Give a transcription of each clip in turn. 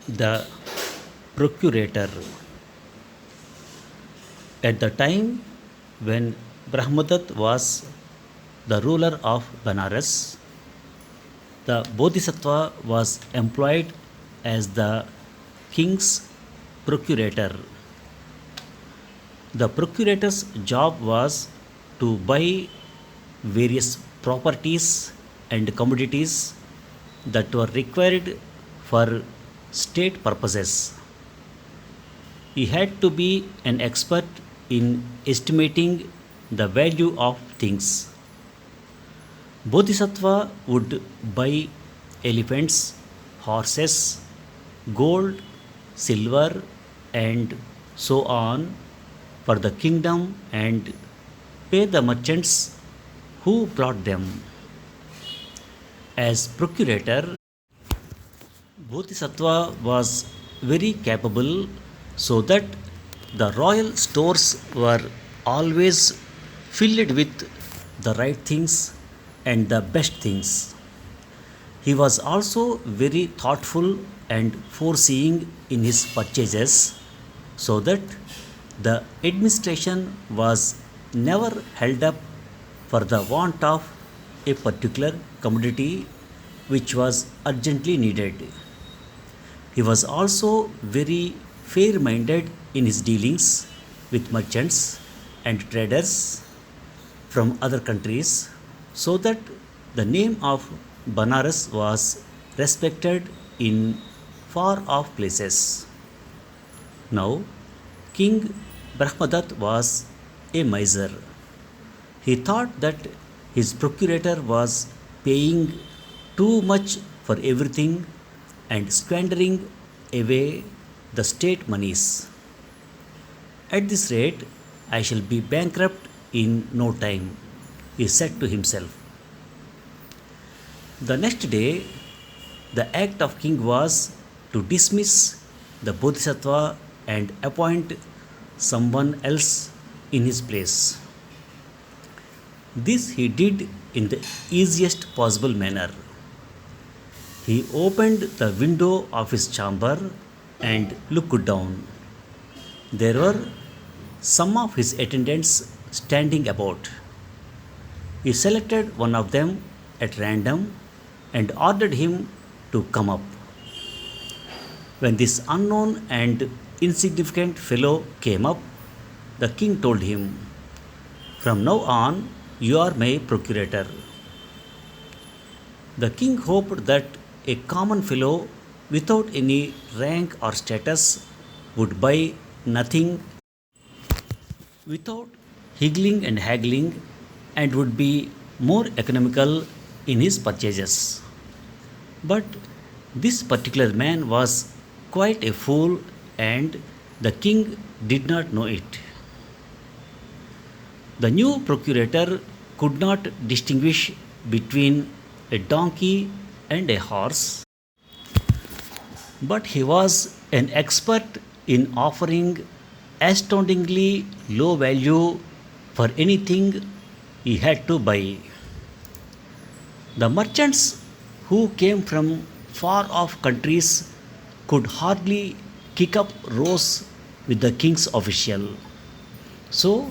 The Procurator. At the time when Brahmadatta was the ruler of Banaras, the Bodhisattva was employed as the king's procurator. The procurator's job was to buy various properties and commodities that were required for state purposes. He had to be an expert in estimating the value of things. Bodhisattva would buy elephants, horses, gold, silver, and so on for the kingdom and pay the merchants who brought them. As procurator, Bodhisattva was very capable so that the royal stores were always filled with the right things and the best things. He was also very thoughtful and foreseeing in his purchases so that the administration was never held up for the want of a particular commodity which was urgently needed. He was also very fair minded in his dealings with merchants and traders from other countries so that the name of Banaras was respected in far off places. Now, King Brahmadatta was a miser. He thought that his procurator was paying too much for everything and squandering away the state monies. At this rate, I shall be bankrupt in no time, he said to himself. The next day, the act of king was to dismiss the Bodhisattva and appoint someone else in his place. This he did in the easiest possible manner. He opened the window of his chamber and looked down. There were some of his attendants standing about. He selected one of them at random and ordered him to come up. When this unknown and insignificant fellow came up, the king told him, "From now on, you are my procurator." The king hoped that a common fellow without any rank or status would buy nothing without higgling and haggling and would be more economical in his purchases. But this particular man was quite a fool and the king did not know it. The new procurator could not distinguish between a donkey and a horse, but he was an expert in offering astoundingly low value for anything he had to buy. The merchants who came from far off countries could hardly kick up rows with the king's official. So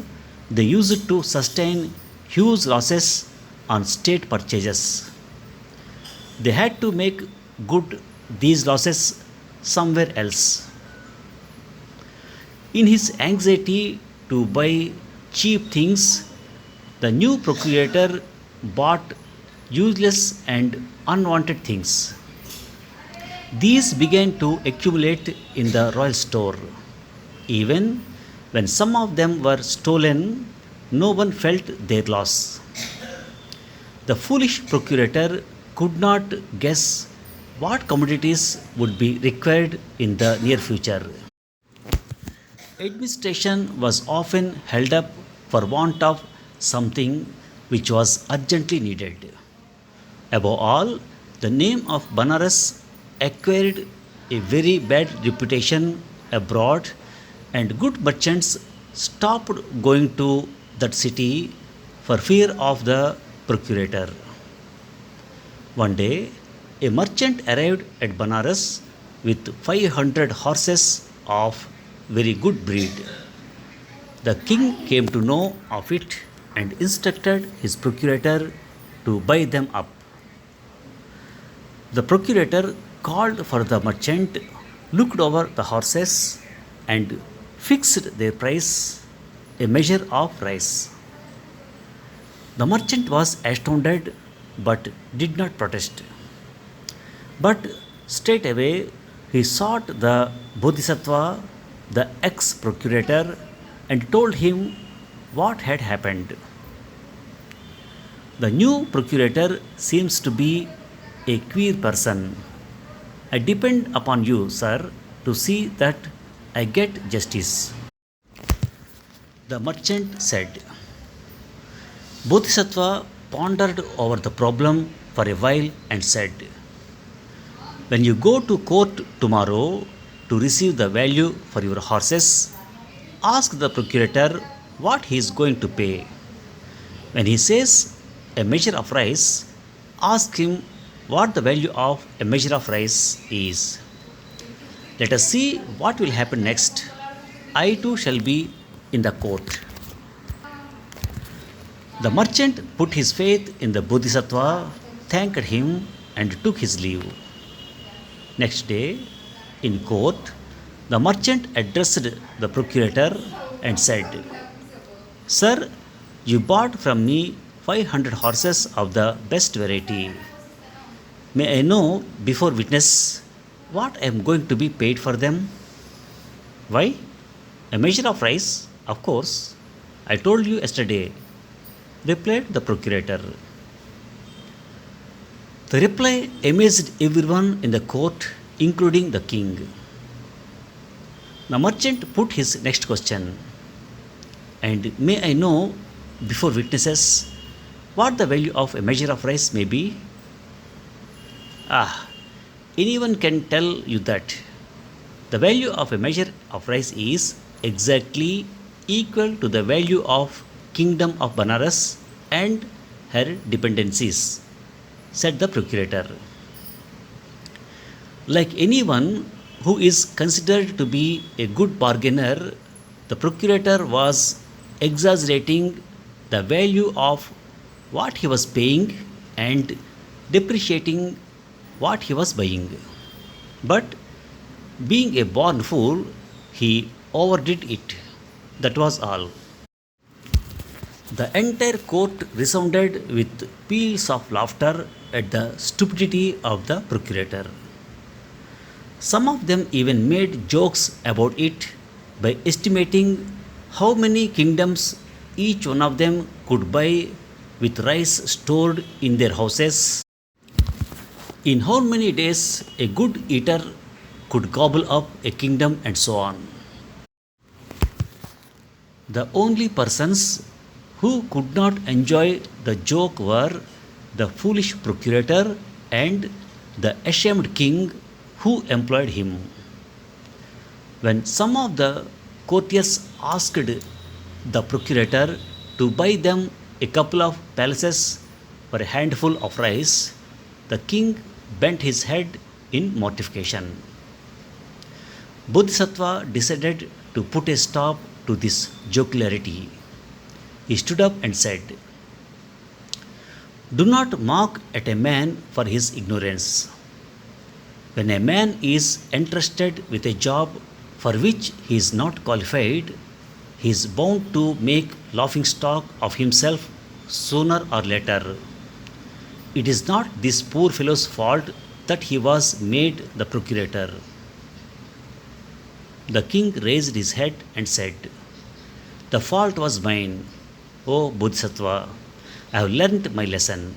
they used to sustain huge losses on state purchases. They had to make good these losses somewhere else. In his anxiety to buy cheap things, the new procurator bought useless and unwanted things. These began to accumulate in the royal store. Even when some of them were stolen, no one felt their loss. The foolish procurator could not guess what commodities would be required in the near future. Administration was often held up for want of something which was urgently needed. Above all, the name of Banaras acquired a very bad reputation abroad, and good merchants stopped going to that city for fear of the procurator. One day, a merchant arrived at Banaras with 500 horses of very good breed. The king came to know of it and instructed his procurator to buy them up. The procurator called for the merchant, looked over the horses, and fixed their price, a measure of rice. The merchant was astounded but did not protest. But straightway he sought the Bodhisattva, the ex procurator, and told him what had happened. The new procurator seems to be a queer person. I depend upon you, sir, to see that I get justice. The merchant said. Bodhisattva pondered over the problem for a while and said, when you go to court tomorrow to receive the value for your horses, ask the procurator what he is going to pay. When he says a measure of rice, ask him what the value of a measure of rice is. Let us see what will happen next. I too shall be in the court. The merchant put his faith in the Bodhisattva, thanked him, and took his leave. Next day, in court, the merchant addressed the procurator and said, sir, you bought from me 500 horses of the best variety. May I know before witness what I am going to be paid for them? Why? A measure of rice, of course. I told you yesterday, replied the procurator. The reply amazed everyone in the court, including the king. The merchant put his next question, and may I know before witnesses what the value of a measure of rice may be? Ah, anyone can tell you that the value of a measure of rice is exactly equal to the value of kingdom of Banaras and her dependencies, said the procurator. Like anyone who is considered to be a good bargainer, the procurator was exaggerating the value of what he was paying and depreciating what he was buying. But being a born fool, he overdid it. That was all. The entire court resounded with peals of laughter at the stupidity of the procurator. Some of them even made jokes about it by estimating how many kingdoms each one of them could buy with rice stored in their houses, in how many days a good eater could gobble up a kingdom, and so on. The only persons who could not enjoy the joke were the foolish procurator and the ashamed king who employed him. When some of the courtiers asked the procurator to buy them a couple of palaces for a handful of rice, the king bent his head in mortification. Bodhisattva decided to put a stop to this jocularity. He stood up and said, do not mock at a man for his ignorance. When a man is entrusted with a job for which he is not qualified, he is bound to make laughing stock of himself sooner or later. It is not this poor fellow's fault that he was made the procurator. The king raised his head and said, the fault was mine, O Bodhisattva. I have learnt my lesson.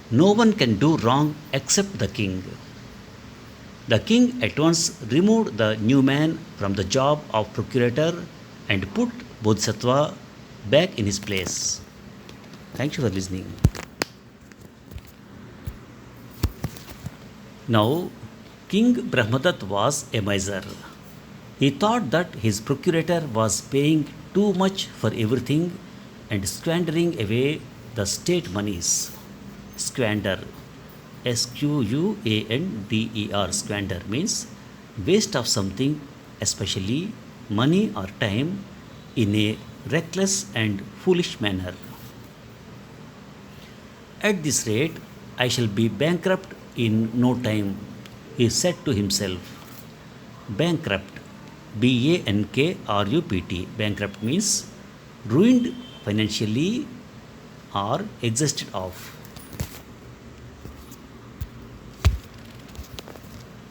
No one can do wrong except the king. The king at once removed the new man from the job of procurator and put Bodhisattva back in his place. Thank you for listening. Now, King Brahmadat was a miser. He thought that his procurator was paying too much for everything and squandering away the state monies. Squander, Squander, squander means waste of something, especially money or time, in a reckless and foolish manner. At this rate, I shall be bankrupt in no time, he said to himself. Bankrupt, B A N K R U P T. Bankrupt means ruined financially or exhausted of.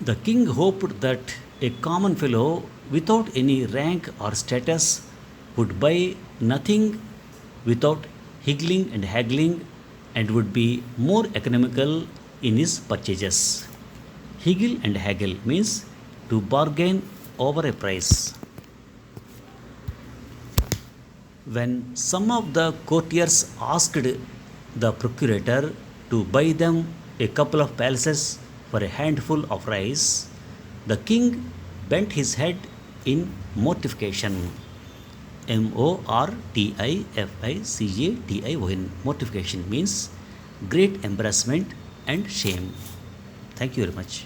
The king hoped that a common fellow without any rank or status would buy nothing without higgling and haggling and would be more economical in his purchases. Higgle and haggle means to bargain over a price. When some of the courtiers asked the procurator to buy them a couple of palaces for a handful of rice, the king bent his head in mortification. Mortification. Mortification means great embarrassment and shame. Thank you very much.